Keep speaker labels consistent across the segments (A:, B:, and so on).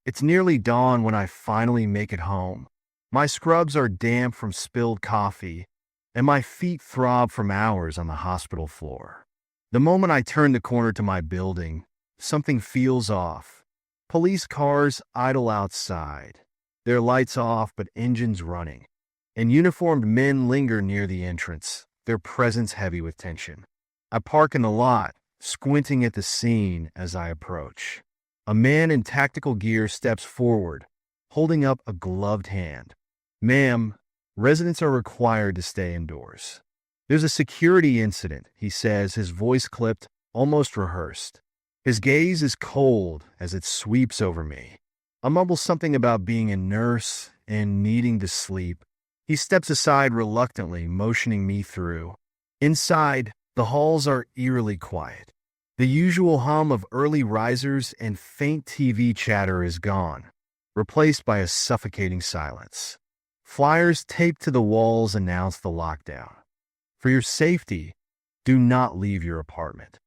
A: It's nearly dawn when I finally make it home. My scrubs are damp from spilled coffee, and my feet throb from hours on the hospital floor. The moment I turn the corner to my building, something feels off. Police cars idle outside, their lights off but engines running, and uniformed men linger near the entrance, their presence heavy with tension. I park in the lot, squinting at the scene as I approach. A man in tactical gear steps forward, holding up a gloved hand. "Ma'am, residents are required to stay indoors." "There's a security incident," he says, his voice clipped, almost rehearsed. His gaze is cold as it sweeps over me. I mumble something about being a nurse and needing to sleep. He steps aside reluctantly, motioning me through. Inside, the halls are eerily quiet. The usual hum of early risers and faint TV chatter is gone, replaced by a suffocating silence. Flyers taped to the walls announce the lockdown. "For your safety, do not leave your apartment."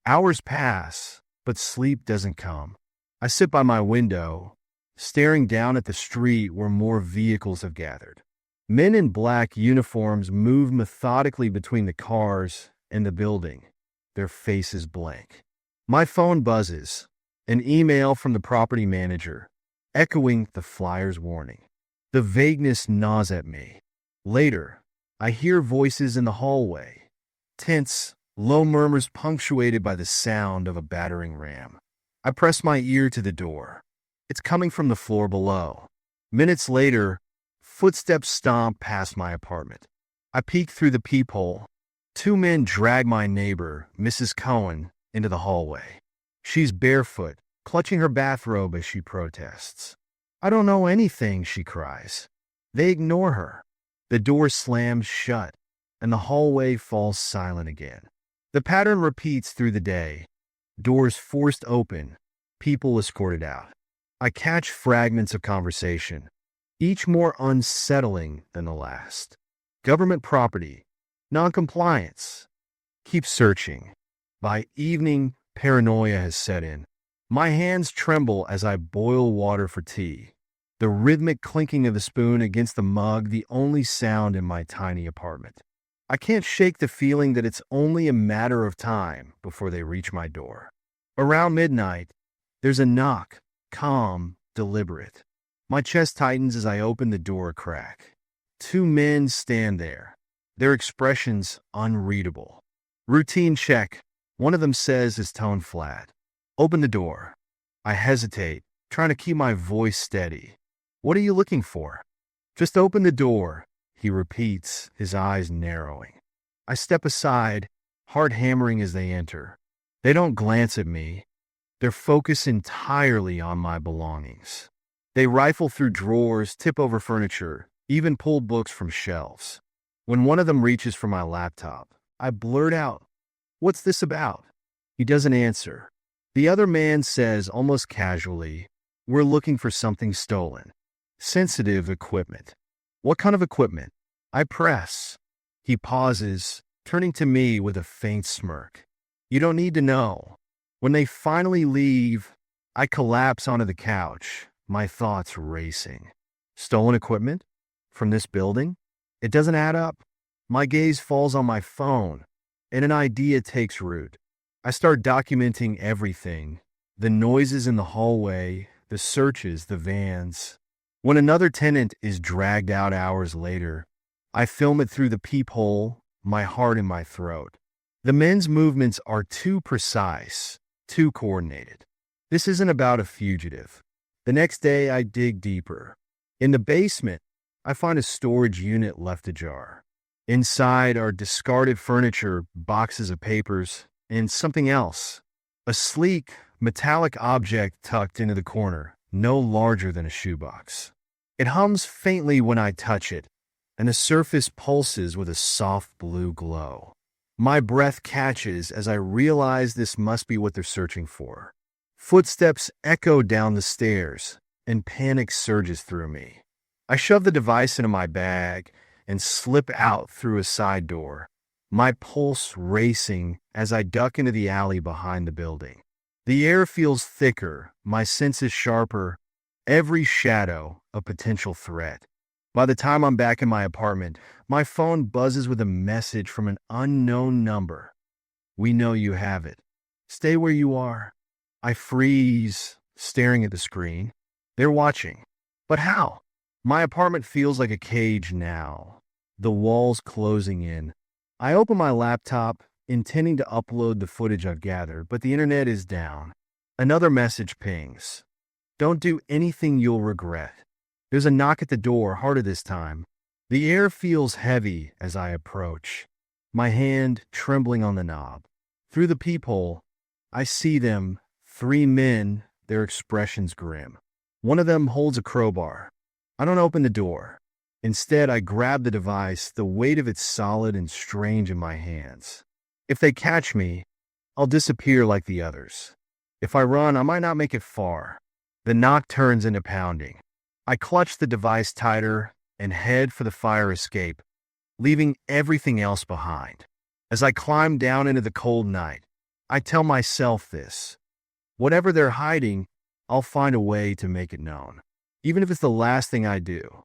A: Hours pass, but sleep doesn't come. I sit by my window, staring down at the street where more vehicles have gathered. Men in black uniforms move methodically between the cars and the building, their faces blank. My phone buzzes, an email from the property manager, echoing the flyer's warning. The vagueness gnaws at me. Later, I hear voices in the hallway, tense, low murmurs punctuated by the sound of a battering ram. I press my ear to the door. It's coming from the floor below. Minutes later, footsteps stomp past my apartment. I peek through the peephole. Two men drag my neighbor, Mrs. Cohen, into the hallway. She's barefoot, clutching her bathrobe as she protests. "I don't know anything," she cries. They ignore her. The door slams shut, and the hallway falls silent again. The pattern repeats through the day. Doors forced open, people escorted out. I catch fragments of conversation, each more unsettling than the last. Government property, noncompliance. Keep searching. By evening, paranoia has set in. My hands tremble as I boil water for tea. The rhythmic clinking of the spoon against the mug, the only sound in my tiny apartment. I can't shake the feeling that it's only a matter of time before they reach my door. Around midnight, there's a knock, calm, deliberate. My chest tightens as I open the door a crack. Two men stand there, their expressions unreadable. Routine check, one of them says, his tone flat. "Open the door." I hesitate, trying to keep my voice steady. "What are you looking for?" "Just open the door," he repeats, his eyes narrowing. I step aside, heart hammering as they enter. They don't glance at me. They're focused entirely on my belongings. They rifle through drawers, tip over furniture, even pull books from shelves. When one of them reaches for my laptop, I blurt out, "What's this about?" He doesn't answer. The other man says, almost casually, "We're looking for something stolen. Sensitive equipment." "What kind of equipment?" I press. He pauses, turning to me with a faint smirk. "You don't need to know." When they finally leave, I collapse onto the couch, my thoughts racing. Stolen equipment? From this building? It doesn't add up. My gaze falls on my phone, and an idea takes root. I start documenting everything, the noises in the hallway, the searches, the vans. When another tenant is dragged out hours later, I film it through the peephole, my heart in my throat. The men's movements are too precise, too coordinated. This isn't about a fugitive. The next day, I dig deeper. In the basement, I find a storage unit left ajar. Inside are discarded furniture, boxes of papers, and something else. A sleek, metallic object tucked into the corner, no larger than a shoebox. It hums faintly when I touch it, and the surface pulses with a soft blue glow. My breath catches as I realize this must be what they're searching for. Footsteps echo down the stairs, and panic surges through me. I shove the device into my bag and slip out through a side door, my pulse racing as I duck into the alley behind the building. The air feels thicker, my senses sharper, every shadow a potential threat. By the time I'm back in my apartment, my phone buzzes with a message from an unknown number. We know you have it. Stay where you are. I freeze, staring at the screen. They're watching. But how? My apartment feels like a cage now, the walls closing in. I open my laptop, intending to upload the footage I've gathered, but the internet is down. Another message pings. Don't do anything you'll regret. There's a knock at the door, harder this time. The air feels heavy as I approach, my hand trembling on the knob. Through the peephole, I see them, 3 men, their expressions grim. One of them holds a crowbar. I don't open the door. Instead, I grab the device, the weight of it solid and strange in my hands. If they catch me, I'll disappear like the others. If I run, I might not make it far. The knock turns into pounding. I clutch the device tighter and head for the fire escape, leaving everything else behind. As I climb down into the cold night, I tell myself this. Whatever they're hiding, I'll find a way to make it known, even if it's the last thing I do.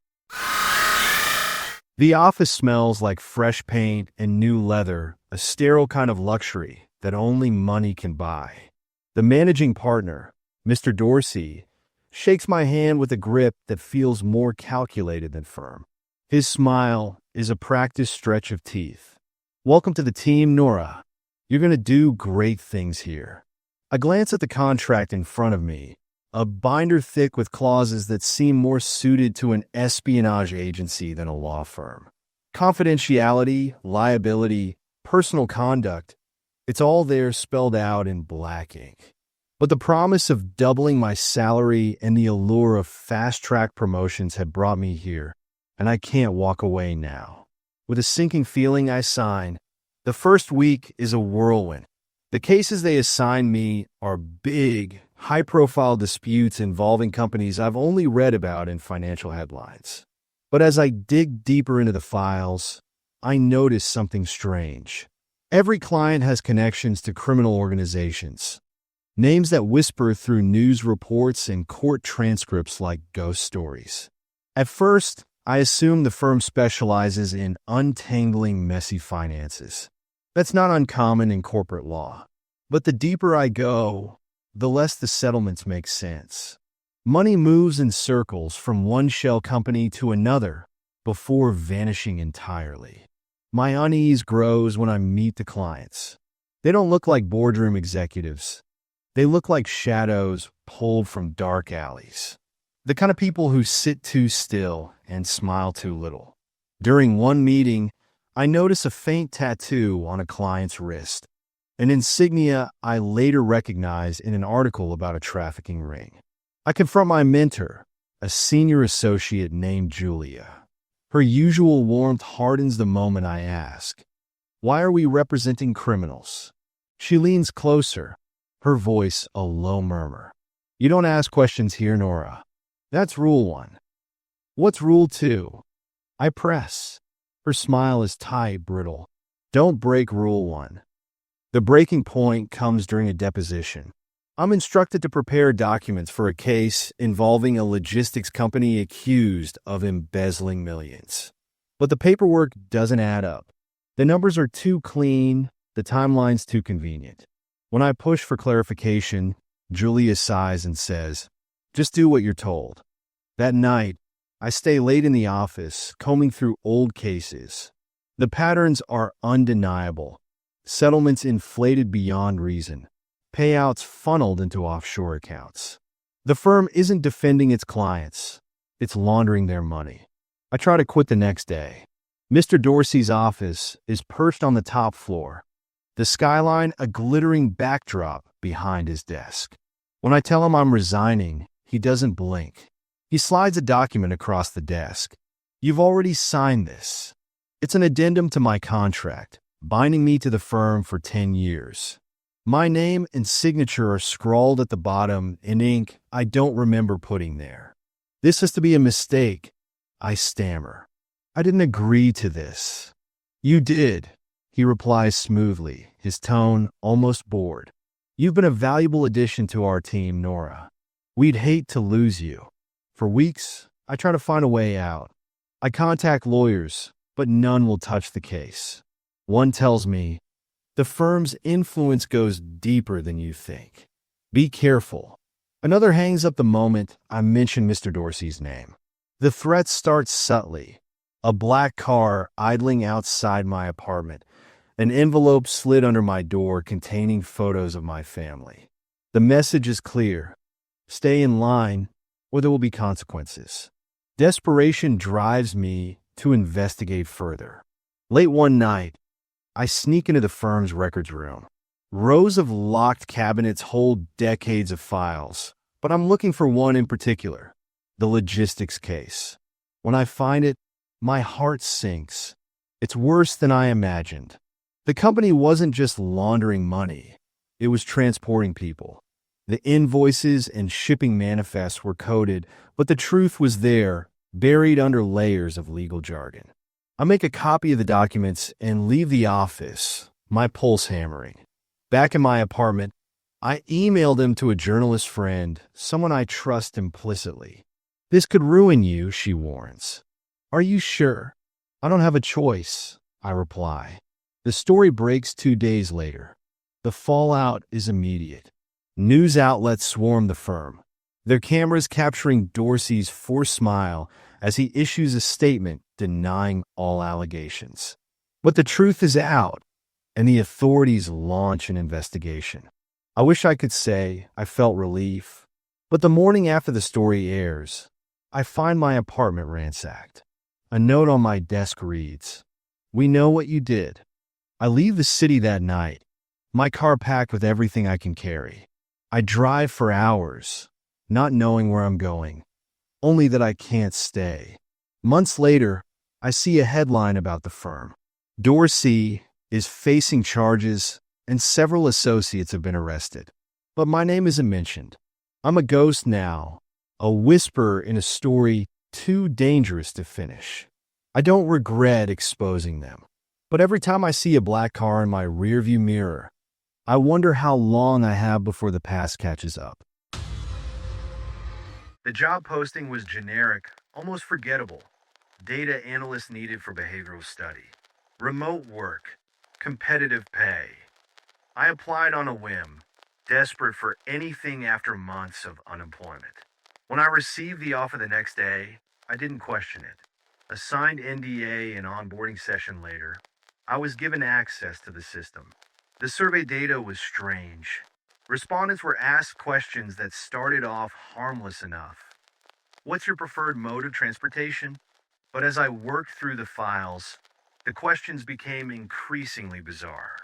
A: The office smells like fresh paint and new leather, a sterile kind of luxury that only money can buy. The managing partner, Mr. Dorsey, shakes my hand with a grip that feels more calculated than firm. His smile is a practiced stretch of teeth. Welcome to the team, Nora. You're going to do great things here. I glance at the contract in front of me, a binder thick with clauses that seem more suited to an espionage agency than a law firm. Confidentiality, liability, personal conduct, it's all there spelled out in black ink. But the promise of doubling my salary and the allure of fast-track promotions had brought me here, and I can't walk away now. With a sinking feeling, I sign. The first week is a whirlwind. The cases they assign me are big, high-profile disputes involving companies I've only read about in financial headlines. But as I dig deeper into the files, I notice something strange. Every client has connections to criminal organizations, names that whisper through news reports and court transcripts like ghost stories. At first, I assumed the firm specializes in untangling messy finances. That's not uncommon in corporate law. But the deeper I go, the less the settlements make sense. Money moves in circles from one shell company to another before vanishing entirely. My unease grows when I meet the clients. They don't look like boardroom executives. They look like shadows pulled from dark alleys. The kind of people who sit too still and smile too little. During one meeting, I notice a faint tattoo on a client's wrist, an insignia I later recognized in an article about a trafficking ring. I confront my mentor, a senior associate named Julia. Her usual warmth hardens the moment I ask, "Why are we representing criminals?" She leans closer, her voice a low murmur. "You don't ask questions here, Nora. That's rule 1. What's rule 2? I press. Her smile is tight, brittle. Don't break rule 1. The breaking point comes during a deposition. I'm instructed to prepare documents for a case involving a logistics company accused of embezzling millions. But the paperwork doesn't add up. The numbers are too clean, the timeline's too convenient. When I push for clarification, Julia sighs and says, "Just do what you're told." That night, I stay late in the office, combing through old cases. The patterns are undeniable. Settlements inflated beyond reason. Payouts funneled into offshore accounts. The firm isn't defending its clients. It's laundering their money. I try to quit the next day. Mr. Dorsey's office is perched on the top floor. The skyline a glittering backdrop behind his desk. When I tell him I'm resigning, he doesn't blink. He slides a document across the desk. "You've already signed this. It's an addendum to my contract, binding me to the firm for 10 years. My name and signature are scrawled at the bottom in ink I don't remember putting there. This has to be a mistake." I stammer. "I didn't agree to this." "You did," he replies smoothly, his tone almost bored. "You've been a valuable addition to our team, Nora. We'd hate to lose you." For weeks, I try to find a way out. I contact lawyers, but none will touch the case. One tells me, the firm's influence goes deeper than you think. Be careful. Another hangs up the moment I mention Mr. Dorsey's name. The threat starts subtly. A black car idling outside my apartment, an envelope slid under my door containing photos of my family. The message is clear. Stay in line, or there will be consequences. Desperation drives me to investigate further. Late one night, I sneak into the firm's records room. Rows of locked cabinets hold decades of files, but I'm looking for one in particular, the logistics case. When I find it, my heart sinks. It's worse than I imagined. The company wasn't just laundering money, it was transporting people. The invoices and shipping manifests were coded, but the truth was there, buried under layers of legal jargon. I make a copy of the documents and leave the office, my pulse hammering. Back in my apartment, I emailed them to a journalist friend, someone I trust implicitly. This could ruin you, she warns. Are you sure? I don't have a choice, I reply. The story breaks 2 days later. The fallout is immediate. News outlets swarm the firm, their cameras capturing Dorsey's forced smile as he issues a statement denying all allegations. But the truth is out, and the authorities launch an investigation. I wish I could say I felt relief, but the morning after the story airs, I find my apartment ransacked. A note on my desk reads, "We know what you did." I leave the city that night, my car packed with everything I can carry. I drive for hours, not knowing where I'm going, only that I can't stay. Months later, I see a headline about the firm. Dorsey is facing charges and several associates have been arrested. But my name isn't mentioned. I'm a ghost now, a whisper in a story too dangerous to finish. I don't regret exposing them, but every time I see a black car in my rearview mirror, I wonder how long I have before the past catches up. The job posting was generic, almost forgettable. Data analyst needed for behavioral study. Remote work. Competitive pay. I applied on a whim, desperate for anything after months of unemployment. When I received the offer the next day, I didn't question it. A signed NDA and onboarding session later, I was given access to the system. The survey data was strange. Respondents were asked questions that started off harmless enough. What's your preferred mode of transportation? But as I worked through the files, the questions became increasingly bizarre.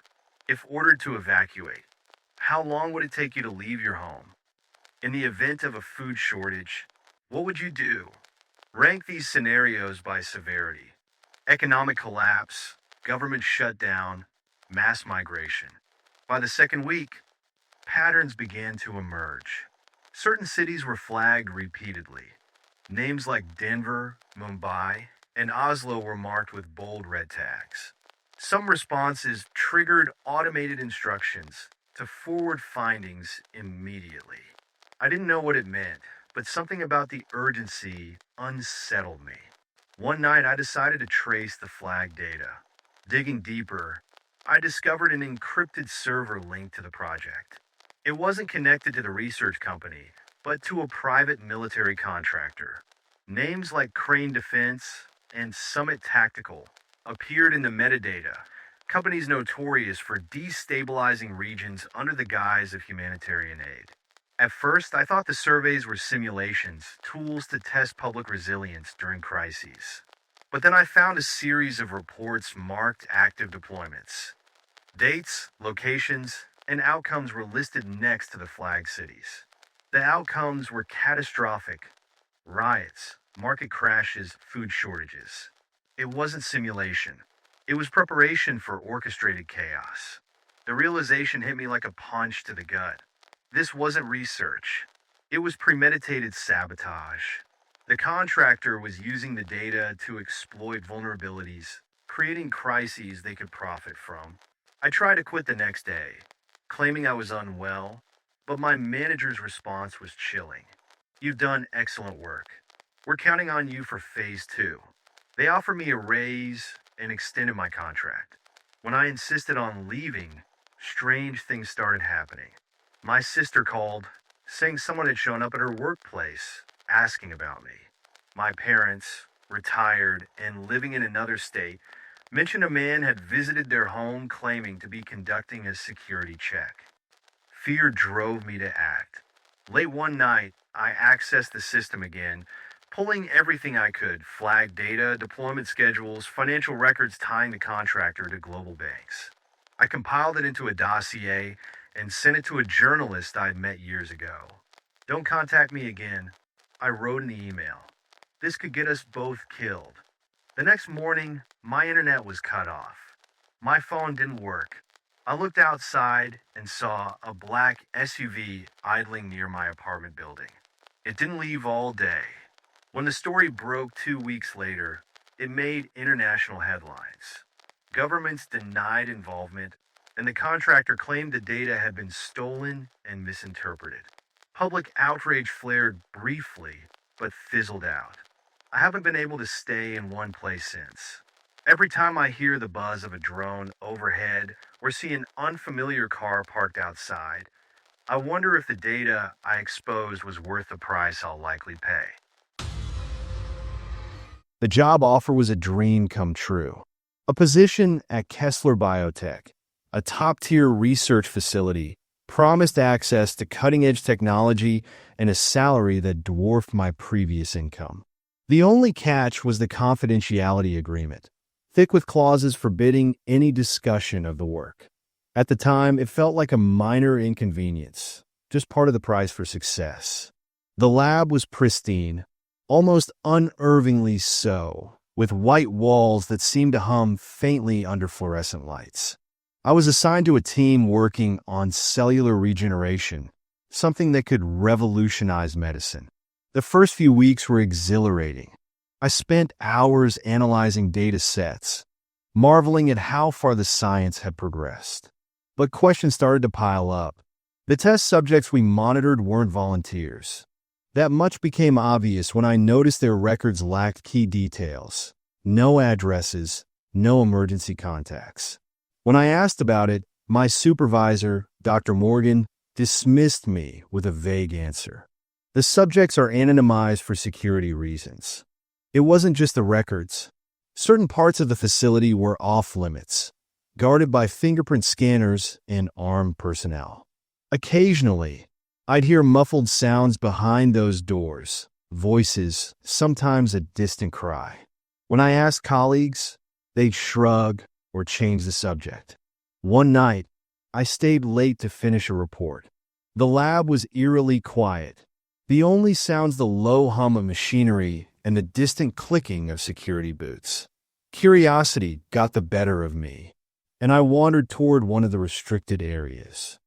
A: If ordered to evacuate, how long would it take you to leave your home? In the event of a food shortage, what would you do? Rank these scenarios by severity. Economic collapse, government shutdown, mass migration. By the second week, patterns began to emerge. Certain cities were flagged repeatedly. Names like Denver, Mumbai, and Oslo were marked with bold red tags. Some responses triggered automated instructions to forward findings immediately. I didn't know what it meant, but something about the urgency unsettled me. One night I decided to trace the flag data. Digging deeper, I discovered an encrypted server linked to the project. It wasn't connected to the research company, but to a private military contractor. Names like Crane Defense and Summit Tactical appeared in the metadata, companies notorious for destabilizing regions under the guise of humanitarian aid. At first, I thought the surveys were simulations, tools to test public resilience during crises. But then I found a series of reports marked active deployments. Dates, locations, and outcomes were listed next to the flag cities. The outcomes were catastrophic: riots, market crashes, food shortages. It wasn't simulation. It was preparation for orchestrated chaos. The realization hit me like a punch to the gut. This wasn't research. It was premeditated sabotage. The contractor was using the data to exploit vulnerabilities, creating crises they could profit from. I tried to quit the next day, claiming I was unwell, but my manager's response was chilling. You've done excellent work. We're counting on you for phase two. They offered me a raise and extended my contract. When I insisted on leaving, strange things started happening. My sister called, saying someone had shown up at her workplace, asking about me. My parents, retired and living in another state, mentioned a man had visited their home claiming to be conducting a security check. Fear drove me to act. Late one night, I accessed the system again, pulling everything I could: flag data, deployment schedules, financial records tying the contractor to global banks. I compiled it into a dossier and sent it to a journalist I'd met years ago. "Don't contact me again," I wrote in the email. "This could get us both killed." The next morning, my internet was cut off. My phone didn't work. I looked outside and saw a black SUV idling near my apartment building. It didn't leave all day. When the story broke 2 weeks later, it made international headlines. Governments denied involvement, and the contractor claimed the data had been stolen and misinterpreted. Public outrage flared briefly, but fizzled out. I haven't been able to stay in one place since. Every time I hear the buzz of a drone overhead or see an unfamiliar car parked outside, I wonder if the data I exposed was worth the price I'll likely pay. The job offer was a dream come true. A position at Kessler Biotech, a top-tier research facility, promised access to cutting-edge technology and a salary that dwarfed my previous income. The only catch was the confidentiality agreement, thick with clauses forbidding any discussion of the work. At the time, it felt like a minor inconvenience, just part of the price for success. The lab was pristine, almost unnervingly so, with white walls that seemed to hum faintly under fluorescent lights. I was assigned to a team working on cellular regeneration, something that could revolutionize medicine. The first few weeks were exhilarating. I spent hours analyzing data sets, marveling at how far the science had progressed. But questions started to pile up. The test subjects we monitored weren't volunteers. That much became obvious when I noticed their records lacked key details. No addresses, no emergency contacts. When I asked about it, my supervisor, Dr. Morgan, dismissed me with a vague answer. The subjects are anonymized for security reasons. It wasn't just the records. Certain parts of the facility were off limits, guarded by fingerprint scanners and armed personnel. Occasionally, I'd hear muffled sounds behind those doors, voices, sometimes a distant cry. When I asked colleagues, they'd shrug or change the subject. One night, I stayed late to finish a report. The lab was eerily quiet. The only sounds the low hum of machinery and the distant clicking of security boots. Curiosity got the better of me, and I wandered toward one of the restricted areas.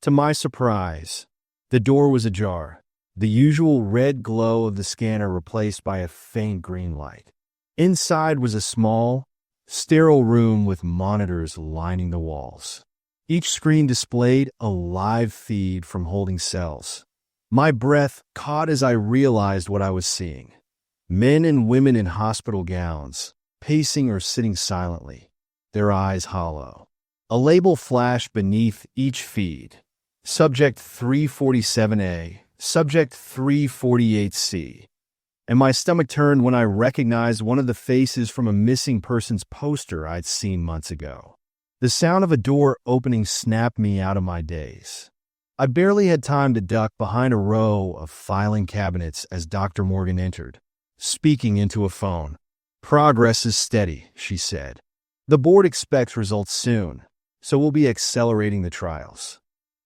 A: To my surprise, the door was ajar, the usual red glow of the scanner replaced by a faint green light. Inside was a small, sterile room with monitors lining the walls. Each screen displayed a live feed from holding cells. My breath caught as I realized what I was seeing. Men and women in hospital gowns, pacing or sitting silently, their eyes hollow. A label flashed beneath each feed. Subject 347A, Subject 348C. And my stomach turned when I recognized one of the faces from a missing persons poster I'd seen months ago. The sound of a door opening snapped me out of my daze. I barely had time to duck behind a row of filing cabinets as Dr. Morgan entered, speaking into a phone. "Progress is steady," she said. "The board expects results soon, so we'll be accelerating the trials."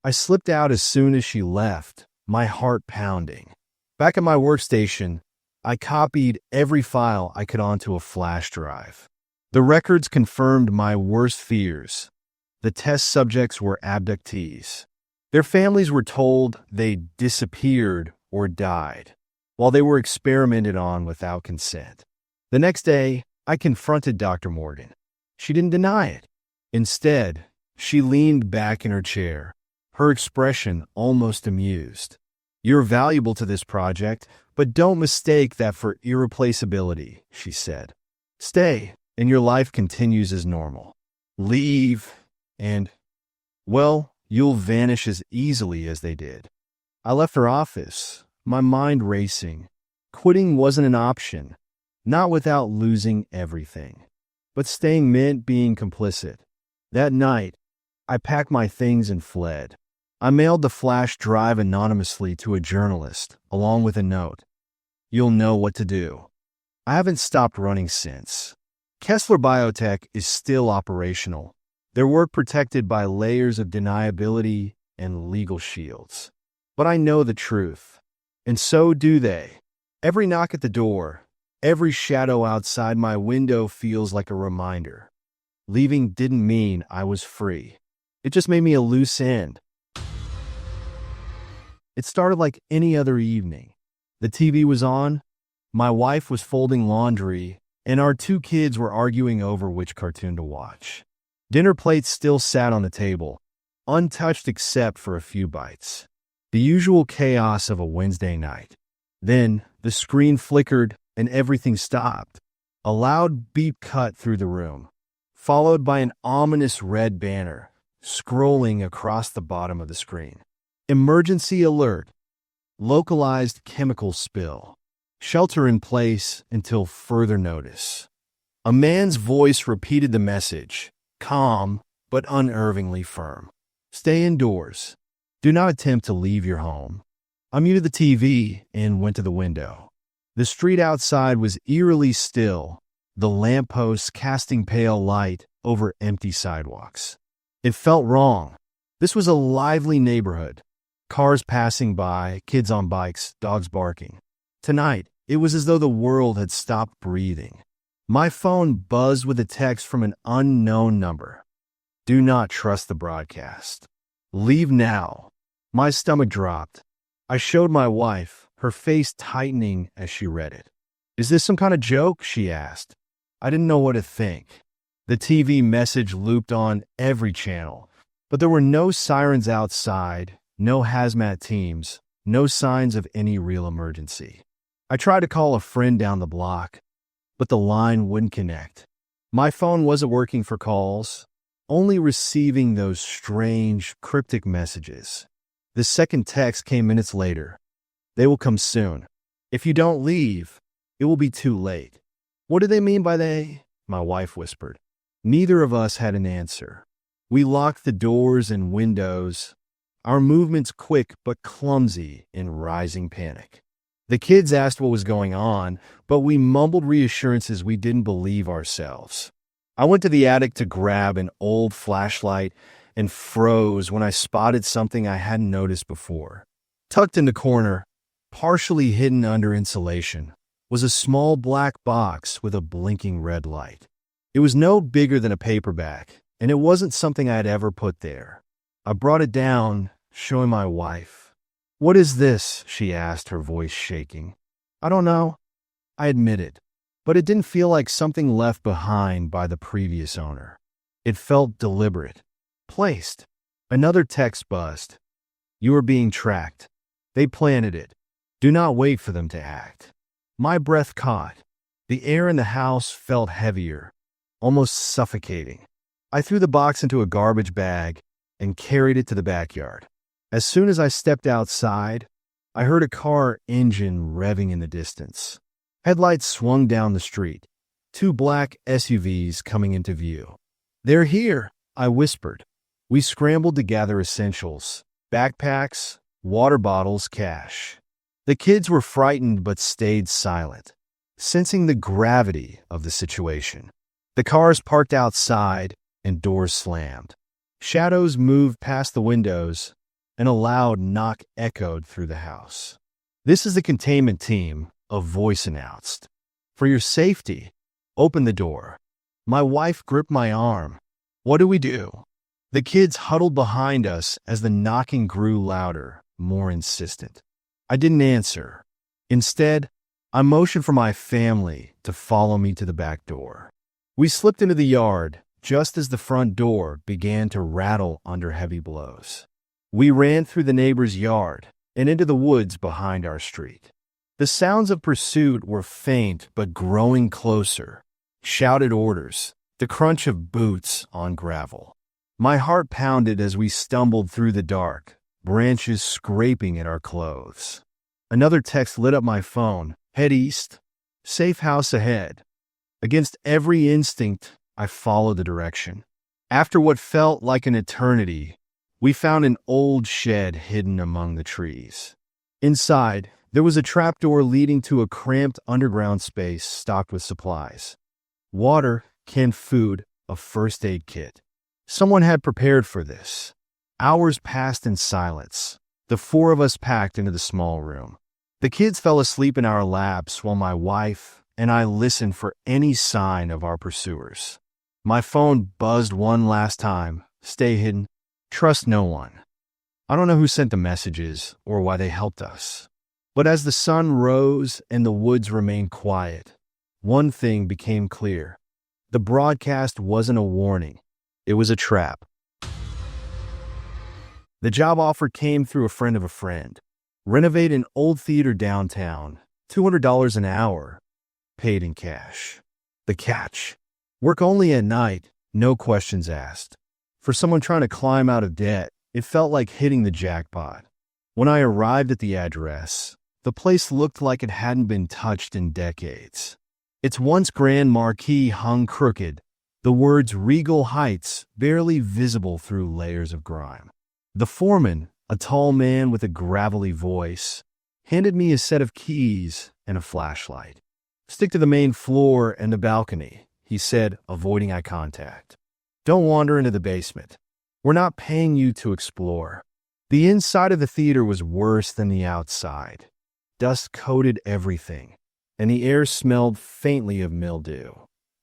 A: I slipped out as soon as she left, my heart pounding. Back at my workstation, I copied every file I could onto a flash drive. The records confirmed my worst fears. The test subjects were abductees. Their families were told they disappeared or died, while they were experimented on without consent. The next day, I confronted Dr. Morgan. She didn't deny it. Instead, she leaned back in her chair, her expression almost amused. You're valuable to this project, but don't mistake that for irreplaceability, she said. Stay, and your life continues as normal. Leave, and, well, you'll vanish as easily as they did. I left her office, my mind racing. Quitting wasn't an option, not without losing everything. But staying meant being complicit. That night, I packed my things and fled. I mailed the flash drive anonymously to a journalist, along with a note. You'll know what to do. I haven't stopped running since. Kessler Biotech is still operational. Their work protected by layers of deniability and legal shields. But I know the truth, and so do they. Every knock at the door, every shadow outside my window feels like a reminder. Leaving didn't mean I was free. It just made me a loose end. It started like any other evening. The TV was on, my wife was folding laundry, and our two kids were arguing over which cartoon to watch. Dinner plates still sat on the table, untouched except for a few bites. The usual chaos of a Wednesday night. Then, the screen flickered and everything stopped. A loud beep cut through the room, followed by an ominous red banner scrolling across the bottom of the screen. Emergency alert. Localized chemical spill. Shelter in place until further notice. A man's voice repeated the message, calm but unervingly firm. Stay indoors. Do not attempt to leave your home. I muted the TV and went to the window. The street outside was eerily still, the lampposts casting pale light over empty sidewalks. It felt wrong. This was a lively neighborhood. Cars passing by, kids on bikes, dogs barking. Tonight, it was as though the world had stopped breathing. My phone buzzed with a text from an unknown number. Do not trust the broadcast. Leave now. My stomach dropped. I showed my wife, her face tightening as she read it. Is this some kind of joke? She asked. I didn't know what to think. The TV message looped on every channel, but there were no sirens outside, no hazmat teams, no signs of any real emergency. I tried to call a friend down the block, but the line wouldn't connect. My phone wasn't working for calls, only receiving those strange, cryptic messages. The second text came minutes later. They will come soon. If you don't leave, it will be too late. What do they mean by they? My wife whispered. Neither of us had an answer. We locked the doors and windows, our movements quick but clumsy in rising panic. The kids asked what was going on, but we mumbled reassurances we didn't believe ourselves. I went to the attic to grab an old flashlight and froze when I spotted something I hadn't noticed before. Tucked in the corner, partially hidden under insulation, was a small black box with a blinking red light. It was no bigger than a paperback, and it wasn't something I had ever put there. I brought it down, showing my wife. What is this? She asked, her voice shaking. I don't know, I admitted, but it didn't feel like something left behind by the previous owner. It felt deliberate. Placed. Another text buzzed. You are being tracked. They planted it. Do not wait for them to act. My breath caught. The air in the house felt heavier, almost suffocating. I threw the box into a garbage bag and carried it to the backyard. As soon as I stepped outside, I heard a car engine revving in the distance. Headlights swung down the street, two black SUVs coming into view. They're here, I whispered. We scrambled to gather essentials, backpacks, water bottles, cash. The kids were frightened but stayed silent, sensing the gravity of the situation. The cars parked outside and doors slammed. Shadows moved past the windows, and a loud knock echoed through the house. This is the containment team, a voice announced. For your safety, open the door. My wife gripped my arm. What do we do? The kids huddled behind us as the knocking grew louder, more insistent. I didn't answer. Instead, I motioned for my family to follow me to the back door. We slipped into the yard just as the front door began to rattle under heavy blows. We ran through the neighbor's yard, and into the woods behind our street. The sounds of pursuit were faint but growing closer. Shouted orders, the crunch of boots on gravel. My heart pounded as we stumbled through the dark, branches scraping at our clothes. Another text lit up my phone. Head east. Safe house ahead. Against every instinct, I followed the direction. After what felt like an eternity, we found an old shed hidden among the trees. Inside, there was a trapdoor leading to a cramped underground space stocked with supplies. Water, canned food, a first aid kit. Someone had prepared for this. Hours passed in silence. The four of us packed into the small room. The kids fell asleep in our laps while my wife and I listened for any sign of our pursuers. My phone buzzed one last time. Stay hidden. Trust no one. I don't know who sent the messages or why they helped us. But as the sun rose and the woods remained quiet, one thing became clear. The broadcast wasn't a warning. It was a trap. The job offer came through a friend of a friend. Renovate an old theater downtown, $200 an hour, paid in cash. The catch: work only at night, no questions asked. For someone trying to climb out of debt, it felt like hitting the jackpot. When I arrived at the address, the place looked like it hadn't been touched in decades. Its once grand marquee hung crooked, the words Regal Heights barely visible through layers of grime. The foreman, a tall man with a gravelly voice, handed me a set of keys and a flashlight. Stick to the main floor and the balcony, he said, avoiding eye contact. Don't wander into the basement. We're not paying you to explore. The inside of the theater was worse than the outside. Dust coated everything, and the air smelled faintly of mildew.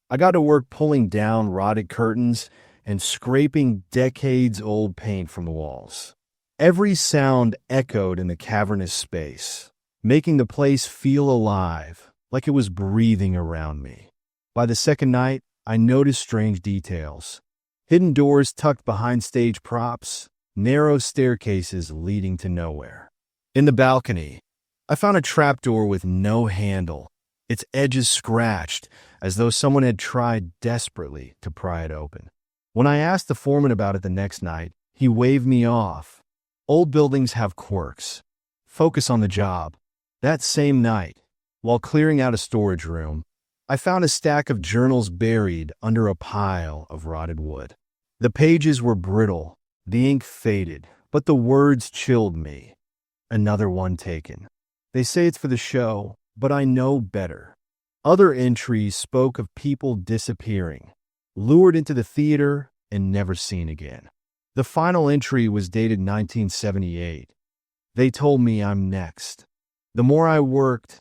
A: I got to work pulling down rotted curtains and scraping decades-old paint from the walls. Every sound echoed in the cavernous space, making the place feel alive, like it was breathing around me. By the second night, I noticed strange details. Hidden doors tucked behind stage props, narrow staircases leading to nowhere. In the balcony, I found a trapdoor with no handle, its edges scratched, as though someone had tried desperately to pry it open. When I asked the foreman about it the next night, he waved me off. Old buildings have quirks. Focus on the job. That same night, while clearing out a storage room, I found a stack of journals buried under a pile of rotted wood. The pages were brittle, the ink faded, but the words chilled me. Another one taken. They say it's for the show, but I know better. Other entries spoke of people disappearing, lured into the theater and never seen again. The final entry was dated 1978. They told me I'm next. The more I worked,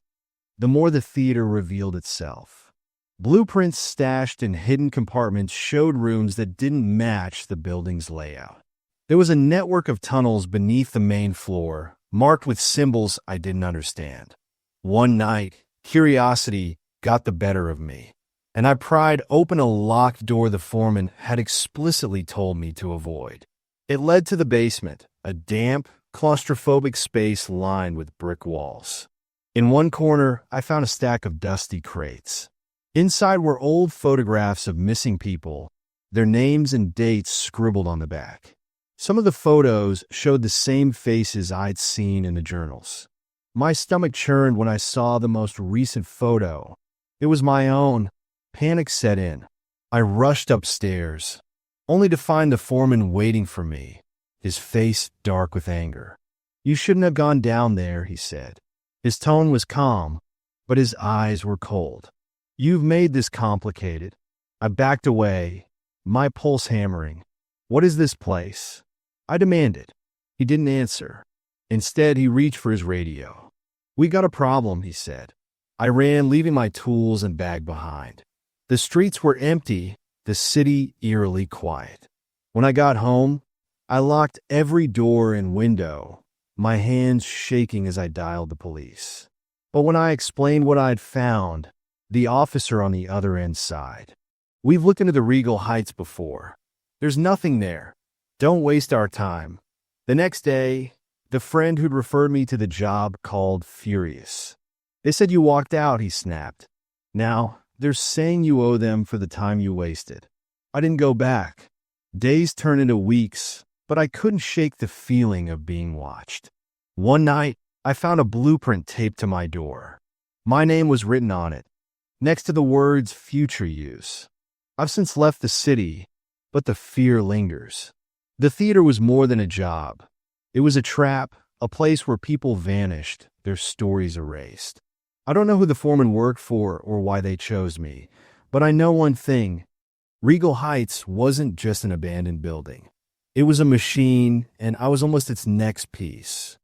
A: the more the theater revealed itself. Blueprints stashed in hidden compartments showed rooms that didn't match the building's layout. There was a network of tunnels beneath the main floor, marked with symbols I didn't understand. One night, curiosity got the better of me, and I pried open a locked door the foreman had explicitly told me to avoid. It led to the basement, a damp, claustrophobic space lined with brick walls. In one corner, I found a stack of dusty crates. Inside were old photographs of missing people, their names and dates scribbled on the back. Some of the photos showed the same faces I'd seen in the journals. My stomach churned when I saw the most recent photo. It was my own. Panic set in. I rushed upstairs, only to find the foreman waiting for me, his face dark with anger. You shouldn't have gone down there, he said. His tone was calm, but his eyes were cold. You've made this complicated. I backed away, my pulse hammering. What is this place? I demanded. He didn't answer. Instead, he reached for his radio. We got a problem, he said. I ran, leaving my tools and bag behind. The streets were empty, the city eerily quiet. When I got home, I locked every door and window, my hands shaking as I dialed the police. But when I explained what I'd found, the officer on the other end sighed. We've looked into the Regal Heights before. There's nothing there. Don't waste our time. The next day, The friend who'd referred me to the job called furious. They said you walked out, he snapped. Now, they're saying you owe them for the time you wasted. I didn't go back. Days turned into weeks, but I couldn't shake the feeling of being watched. One night, I found a blueprint taped to my door. My name was written on it, next to the words future use. I've since left the city, but the fear lingers. The theater was more than a job. It was a trap, a place where people vanished, their stories erased. I don't know who the foreman worked for or why they chose me, but I know one thing. Regal Heights wasn't just an abandoned building. It was a machine, and I was almost its next piece.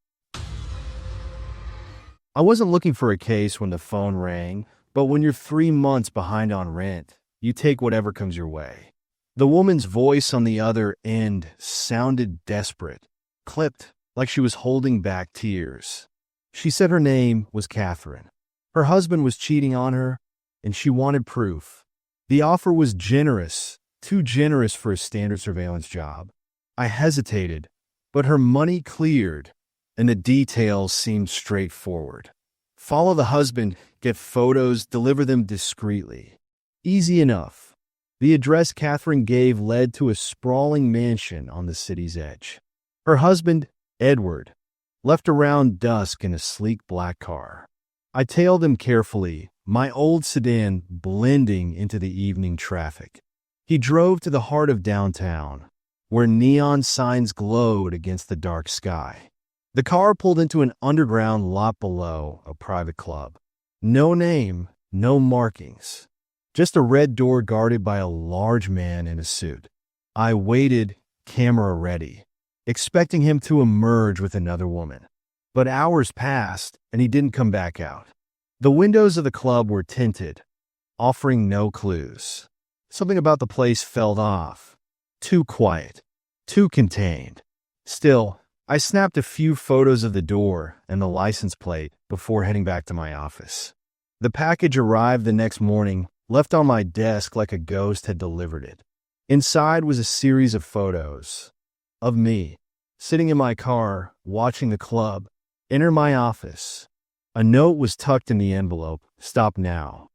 A: I wasn't looking for a case when the phone rang, but when you're 3 months behind on rent, you take whatever comes your way. The woman's voice on the other end sounded desperate, clipped like she was holding back tears. She said her name was Catherine. Her husband was cheating on her, and she wanted proof. The offer was generous, too generous for a standard surveillance job. I hesitated, but her money cleared, and the details seemed straightforward. Follow the husband, get photos, deliver them discreetly. Easy enough. The address Catherine gave led to a sprawling mansion on the city's edge. Her husband, Edward, left around dusk in a sleek black car. I tailed him carefully, my old sedan blending into the evening traffic. He drove to the heart of downtown, where neon signs glowed against the dark sky. The car pulled into an underground lot below a private club. No name, no markings. Just a red door guarded by a large man in a suit. I waited, camera ready, expecting him to emerge with another woman. But hours passed, and he didn't come back out. The windows of the club were tinted, offering no clues. Something about the place felt off. Too quiet, too contained. Still, I snapped a few photos of the door and the license plate before heading back to my office. The package arrived the next morning, left on my desk like a ghost had delivered it. Inside was a series of photos of me, sitting in my car, watching the club. Enter my office. A note was tucked in the envelope. Stop now.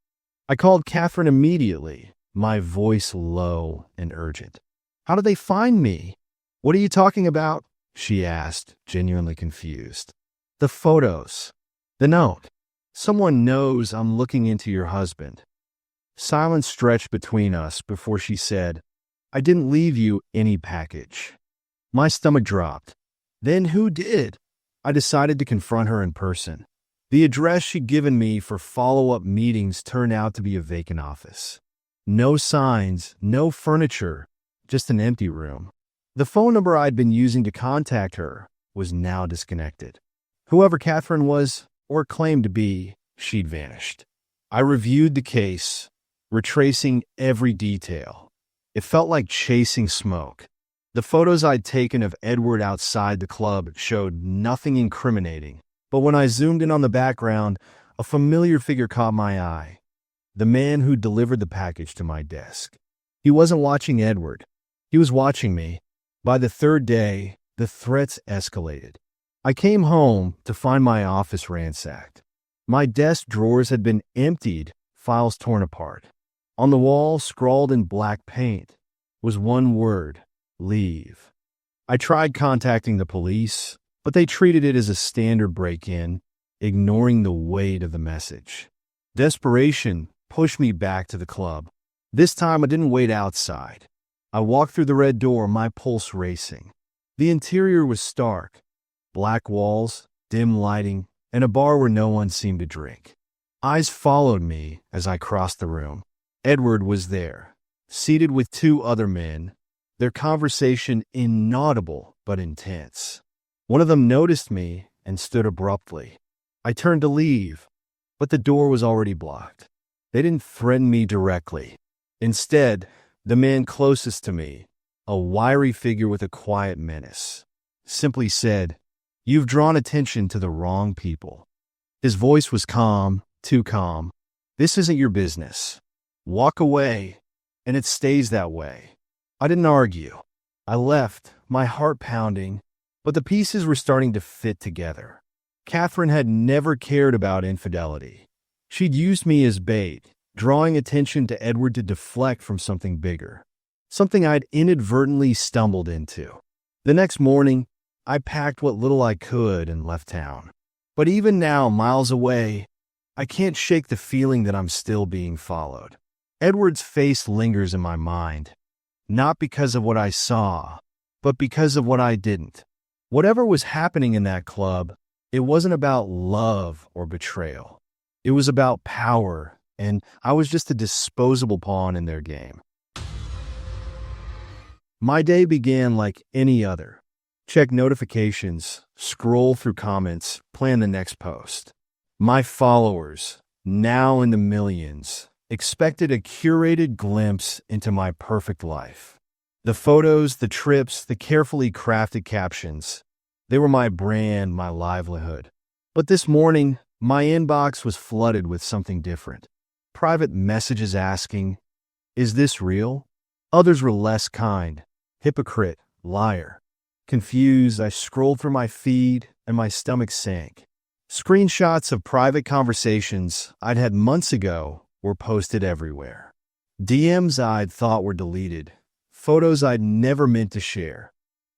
A: I called Catherine immediately, my voice low and urgent. How did they find me? What are you talking about? She asked, genuinely confused. The photos. The note. Someone knows I'm looking into your husband. Silence stretched between us before she said, I didn't leave you any package. My stomach dropped. Then who did? I decided to confront her in person. The address she'd given me for follow-up meetings turned out to be a vacant office. No signs, no furniture, just an empty room. The phone number I'd been using to contact her was now disconnected. Whoever Catherine was, or claimed to be, she'd vanished. I reviewed the case, retracing every detail. It felt like chasing smoke. The photos I'd taken of Edward outside the club showed nothing incriminating, but when I zoomed in on the background, a familiar figure caught my eye. The man who delivered the package to my desk. He wasn't watching Edward. He was watching me. By the third day, the threats escalated. I came home to find my office ransacked. My desk drawers had been emptied, files torn apart. On the wall, scrawled in black paint, was one word: leave. I tried contacting the police, but they treated it as a standard break-in, ignoring the weight of the message. Desperation pushed me back to the club. This time I didn't wait outside. I walked through the red door, my pulse racing. The interior was stark. Black walls, dim lighting, and a bar where no one seemed to drink. Eyes followed me as I crossed the room. Edward was there, seated with 2 other men, their conversation inaudible but intense. One of them noticed me and stood abruptly. I turned to leave, but the door was already blocked. They didn't threaten me directly. Instead, the man closest to me, a wiry figure with a quiet menace, simply said, "You've drawn attention to the wrong people." His voice was calm, too calm. "This isn't your business. Walk away, and it stays that way." I didn't argue. I left, my heart pounding, But the pieces were starting to fit together. Catherine had never cared about infidelity. She'd used me as bait, drawing attention to Edward to deflect from something bigger, something I'd inadvertently stumbled into. The next morning, I packed what little I could and left town. But even now, miles away, I can't shake the feeling that I'm still being followed. Edward's face lingers in my mind, not because of what I saw, but because of what I didn't. Whatever was happening in that club, it wasn't about love or betrayal. It was about power, and I was just a disposable pawn in their game. My day began like any other. Check notifications, scroll through comments, plan the next post. My followers, now in the millions, expected a curated glimpse into my perfect life. The photos, the trips, the carefully crafted captions, they were my brand, my livelihood. But this morning, my inbox was flooded with something different. Private messages asking, "Is this real?" Others were less kind. Hypocrite, liar. Confused, I scrolled through my feed and my stomach sank. Screenshots of private conversations I'd had months ago were posted everywhere. DMs I'd thought were deleted. Photos I'd never meant to share.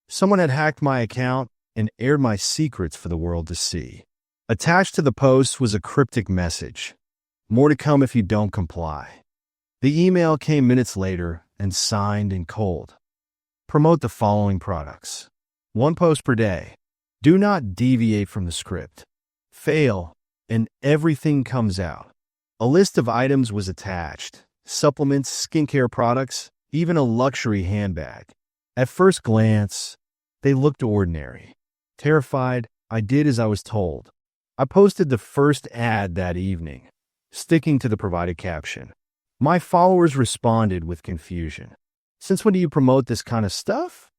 A: Someone had hacked my account and aired my secrets for the world to see. Attached to the post was a cryptic message. "More to come if you don't comply." The email came minutes later and signed in cold. Promote the following products. 1 post per day. Do not deviate from the script. Fail, and everything comes out. A list of items was attached. Supplements, skincare products, even a luxury handbag. At first glance, they looked ordinary. Terrified, I did as I was told. I posted the first ad that evening, sticking to the provided caption. My followers responded with confusion. "Since when do you promote this kind of stuff?"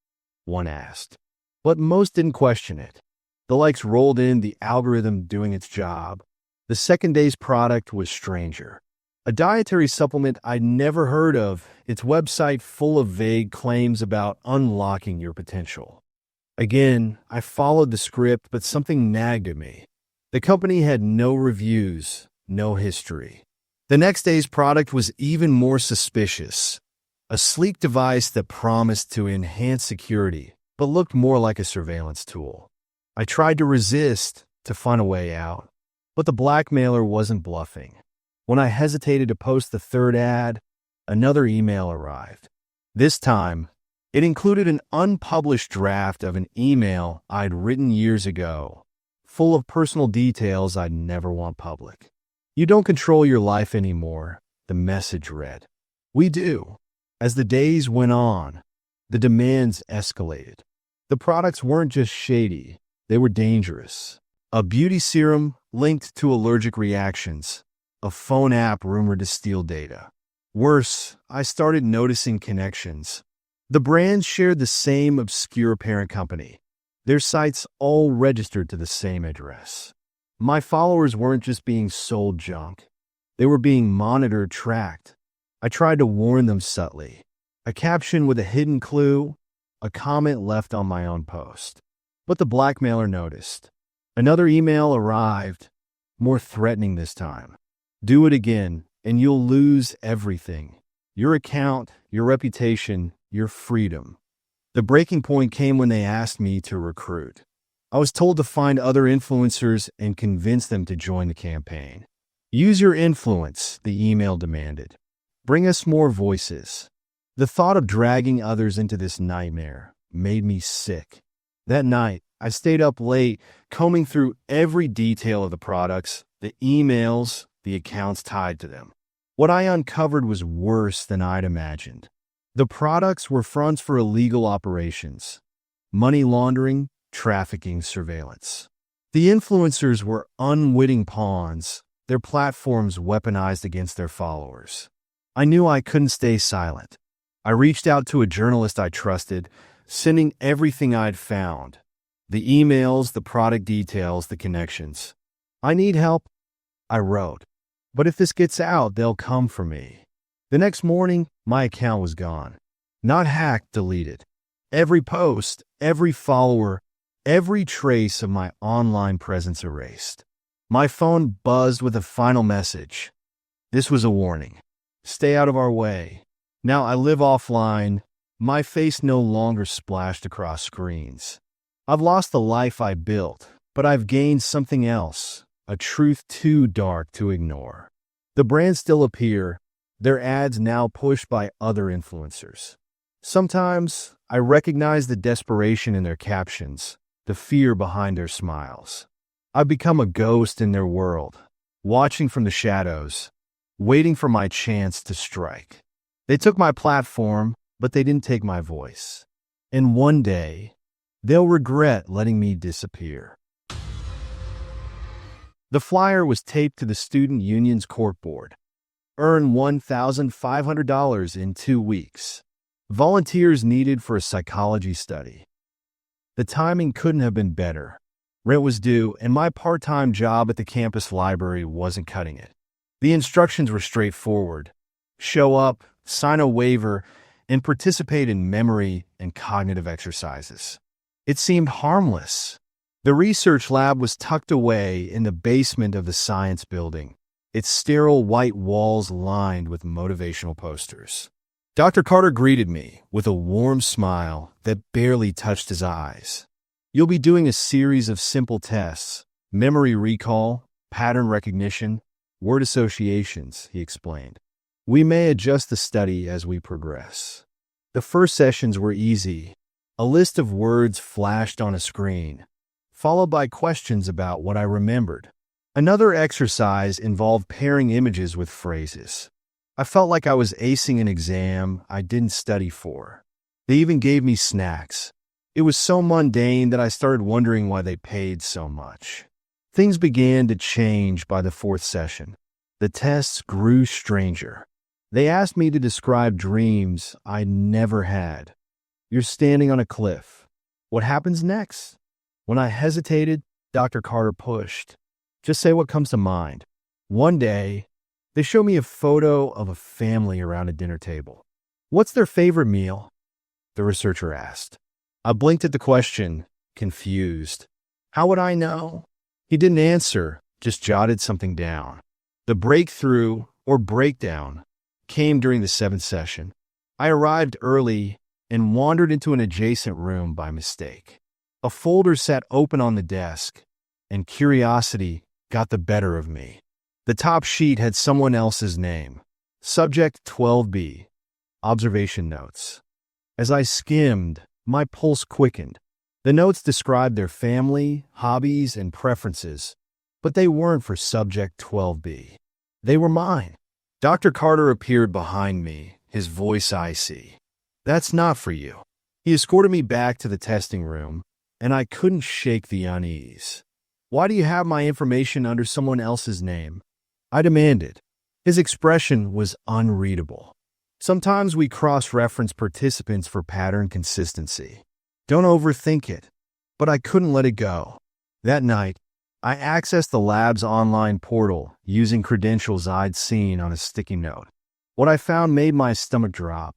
A: one asked. But most didn't question it. The likes rolled in, the algorithm doing its job. The second day's product was stranger. A dietary supplement I'd never heard of, its website full of vague claims about unlocking your potential. Again, I followed the script, but something nagged at me. The company had no reviews, no history. The next day's product was even more suspicious. A sleek device that promised to enhance security, but looked more like a surveillance tool. I tried to resist, to find a way out, but the blackmailer wasn't bluffing. When I hesitated to post the third ad, another email arrived. This time, it included an unpublished draft of an email I'd written years ago, full of personal details I'd never want public. "You don't control your life anymore," the message read. "We do." As the days went on, the demands escalated. The products weren't just shady, they were dangerous. A beauty serum linked to allergic reactions. A phone app rumored to steal data. Worse, I started noticing connections. The brands shared the same obscure parent company. Their sites all registered to the same address. My followers weren't just being sold junk. They were being monitored, tracked. I tried to warn them subtly. A caption with a hidden clue, a comment left on my own post. But the blackmailer noticed. Another email arrived, more threatening this time. "Do it again, and you'll lose everything. Your account, your reputation, your freedom." The breaking point came when they asked me to recruit. I was told to find other influencers and convince them to join the campaign. "Use your influence," the email demanded. "Bring us more voices." The thought of dragging others into this nightmare made me sick. That night, I stayed up late, combing through every detail of the products, the emails, the accounts tied to them. What I uncovered was worse than I'd imagined. The products were fronts for illegal operations, money laundering, trafficking, surveillance. The influencers were unwitting pawns, their platforms weaponized against their followers. I knew I couldn't stay silent. I reached out to a journalist I trusted, sending everything I'd found. The emails, the product details, the connections. "I need help," I wrote. "But if this gets out, they'll come for me." The next morning, my account was gone. Not hacked, deleted. Every post, every follower, every trace of my online presence erased. My phone buzzed with a final message. This was a warning. Stay out of our way. Now I live offline. My face no longer splashed across screens. I've lost the life I built, but I've gained something else, a truth too dark to ignore. The brands still appear, their ads now pushed by other influencers. Sometimes I recognize the desperation in their captions, the fear behind their smiles. I've become a ghost in their world, watching from the shadows, waiting for my chance to strike. They took my platform, but they didn't take my voice. And one day, they'll regret letting me disappear. The flyer was taped to the student union's corkboard. Earn $1,500 in 2 weeks. Volunteers needed for a psychology study. The timing couldn't have been better. Rent was due, and my part-time job at the campus library wasn't cutting it. The instructions were straightforward. Show up, sign a waiver, and participate in memory and cognitive exercises. It seemed harmless. The research lab was tucked away in the basement of the science building, its sterile white walls lined with motivational posters. Dr. Carter greeted me with a warm smile that barely touched his eyes. You'll be doing a series of simple tests, memory recall, pattern recognition, word associations, he explained. We may adjust the study as we progress. The first sessions were easy. A list of words flashed on a screen, followed by questions about what I remembered. Another exercise involved pairing images with phrases. I felt like I was acing an exam I didn't study for. They even gave me snacks. It was so mundane that I started wondering why they paid so much. Things began to change by the 4th session. The tests grew stranger. They asked me to describe dreams I never had. You're standing on a cliff. What happens next? When I hesitated, Dr. Carter pushed. Just say what comes to mind. One day, they showed me a photo of a family around a dinner table. What's their favorite meal? The researcher asked. I blinked at the question, confused. How would I know? He didn't answer, just jotted something down. The breakthrough, or breakdown, came during the 7th session. I arrived early and wandered into an adjacent room by mistake. A folder sat open on the desk, and curiosity got the better of me. The top sheet had someone else's name. Subject 12B. Observation notes. As I skimmed, my pulse quickened. The notes described their family, hobbies, and preferences, but they weren't for Subject 12B. They were mine. Dr. Carter appeared behind me, his voice icy. That's not for you. He escorted me back to the testing room, and I couldn't shake the unease. Why do you have my information under someone else's name? I demanded. His expression was unreadable. Sometimes we cross-reference participants for pattern consistency. Don't overthink it. But I couldn't let it go. That night, I accessed the lab's online portal using credentials I'd seen on a sticky note. What I found made my stomach drop.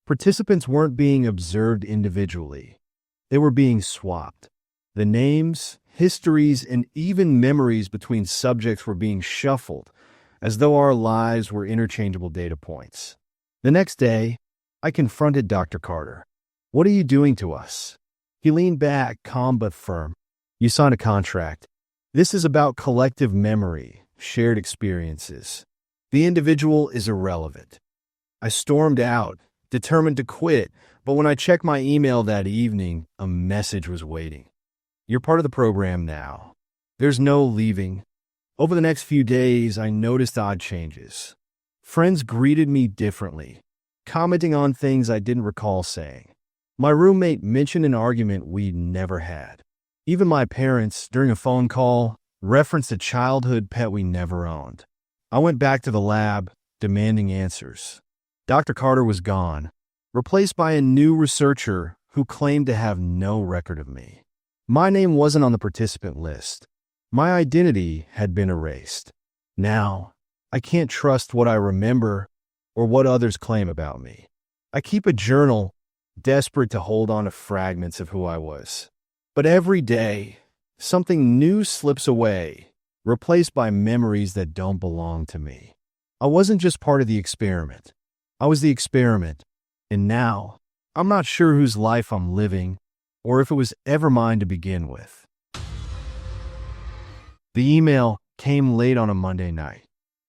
A: Participants weren't being observed individually. They were being swapped. The names, histories, and even memories between subjects were being shuffled, as though our lives were interchangeable data points. The next day, I confronted Dr. Carter. What are you doing to us? He leaned back, calm but firm. You signed a contract. This is about collective memory, shared experiences. The individual is irrelevant. I stormed out, determined to quit, but when I checked my email that evening, a message was waiting. You're part of the program now. There's no leaving. Over the next few days, I noticed odd changes. Friends greeted me differently, commenting on things I didn't recall saying. My roommate mentioned an argument we'd never had. Even my parents, during a phone call, referenced a childhood pet we never owned. I went back to the lab, demanding answers. Dr. Carter was gone, replaced by a new researcher who claimed to have no record of me. My name wasn't on the participant list. My identity had been erased. Now, I can't trust what I remember or what others claim about me. I keep a journal, desperate to hold on to fragments of who I was. But every day, something new slips away, replaced by memories that don't belong to me. I wasn't just part of the experiment. I was the experiment. And now, I'm not sure whose life I'm living, or if it was ever mine to begin with. The email came late on a Monday night.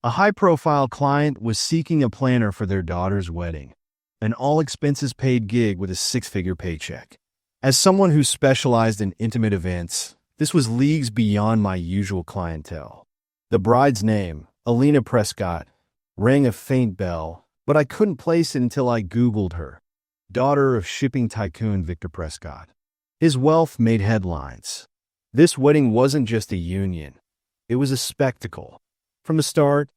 A: A high-profile client was seeking a planner for their daughter's wedding, an all-expenses-paid gig with a six-figure paycheck. As someone who specialized in intimate events, this was leagues beyond my usual clientele. The bride's name, Alina Prescott, rang a faint bell, but I couldn't place it until I Googled her. Daughter of shipping tycoon Victor Prescott. His wealth made headlines. This wedding wasn't just a union. It was a spectacle. From the start,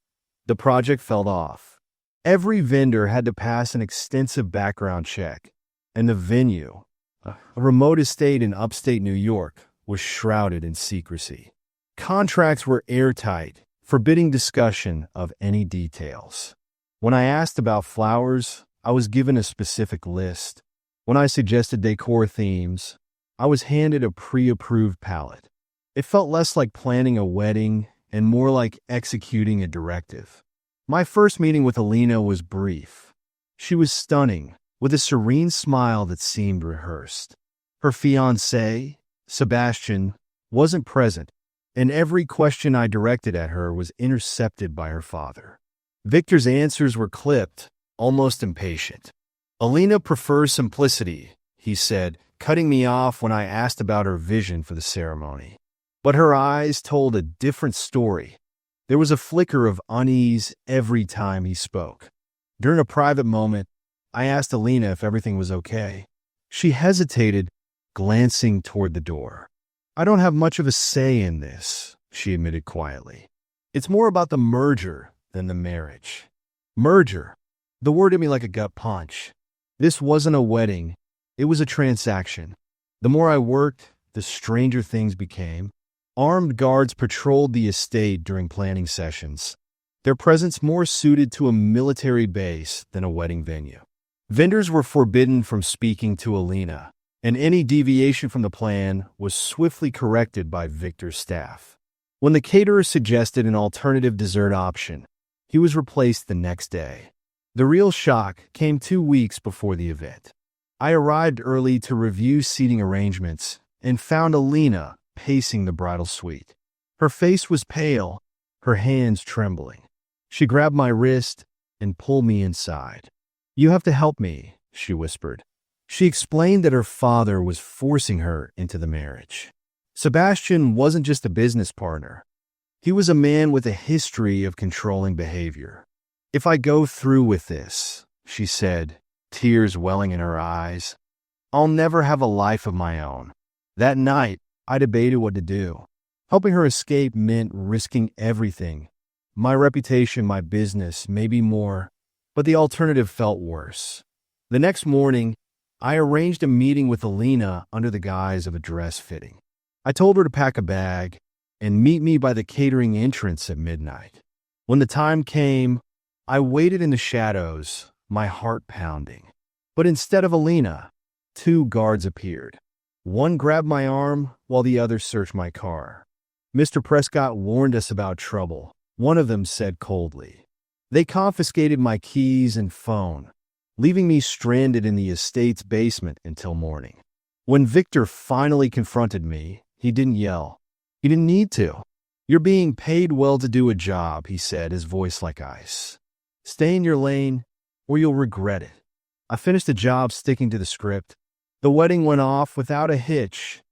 A: the project fell off. Every vendor had to pass an extensive background check, and the venue, a remote estate in upstate New York, was shrouded in secrecy. Contracts were airtight, forbidding discussion of any details. When I asked about flowers, I was given a specific list. When I suggested decor themes, I was handed a pre-approved palette. It felt less like planning a wedding and more like executing a directive. My first meeting with Alina was brief. She was stunning, with a serene smile that seemed rehearsed. Her fiancé, Sebastian, wasn't present, and every question I directed at her was intercepted by her father. Victor's answers were clipped, almost impatient. Alina prefers simplicity, he said, cutting me off when I asked about her vision for the ceremony. But her eyes told a different story. There was a flicker of unease every time he spoke. During a private moment, I asked Alina if everything was okay. She hesitated, glancing toward the door. I don't have much of a say in this, she admitted quietly. It's more about the merger than the marriage. Merger. The word hit me like a gut punch. This wasn't a wedding. It was a transaction. The more I worked, the stranger things became. Armed guards patrolled the estate during planning sessions, their presence more suited to a military base than a wedding venue. Vendors were forbidden from speaking to Alina, and any deviation from the plan was swiftly corrected by Victor's staff. When the caterer suggested an alternative dessert option, he was replaced the next day. The real shock came 2 weeks before the event. I arrived early to review seating arrangements and found Alina pacing the bridal suite. Her face was pale, her hands trembling. She grabbed my wrist and pulled me inside. "You have to help me," she whispered. She explained that her father was forcing her into the marriage. Sebastian wasn't just a business partner. He was a man with a history of controlling behavior. "If I go through with this," she said, tears welling in her eyes, "I'll never have a life of my own." That night, I debated what to do. Helping her escape meant risking everything. My reputation, my business, maybe more. But the alternative felt worse. The next morning, I arranged a meeting with Alina under the guise of a dress fitting. I told her to pack a bag and meet me by the catering entrance at midnight. When the time came, I waited in the shadows, my heart pounding. But instead of Alina, 2 guards appeared. One grabbed my arm while the other searched my car. "Mr. Prescott warned us about trouble," one of them said coldly. They confiscated my keys and phone, leaving me stranded in the estate's basement until morning. When Victor finally confronted me, he didn't yell. He didn't need to. "You're being paid well to do a job," he said, his voice like ice. "Stay in your lane, or you'll regret it." I finished the job sticking to the script. The wedding went off without a hitch,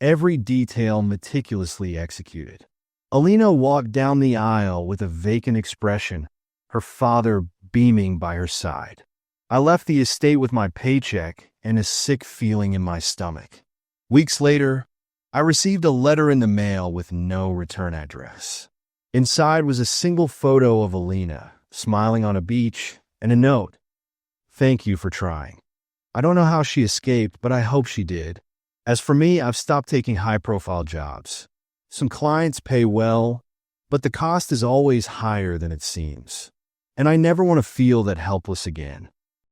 A: every detail meticulously executed. Alina walked down the aisle with a vacant expression, her father beaming by her side. I left the estate with my paycheck and a sick feeling in my stomach. Weeks later, I received a letter in the mail with no return address. Inside was a single photo of Alina, smiling on a beach, and a note. "Thank you for trying." I don't know how she escaped, but I hope she did. As for me, I've stopped taking high-profile jobs. Some clients pay well, but the cost is always higher than it seems. And I never want to feel that helpless again.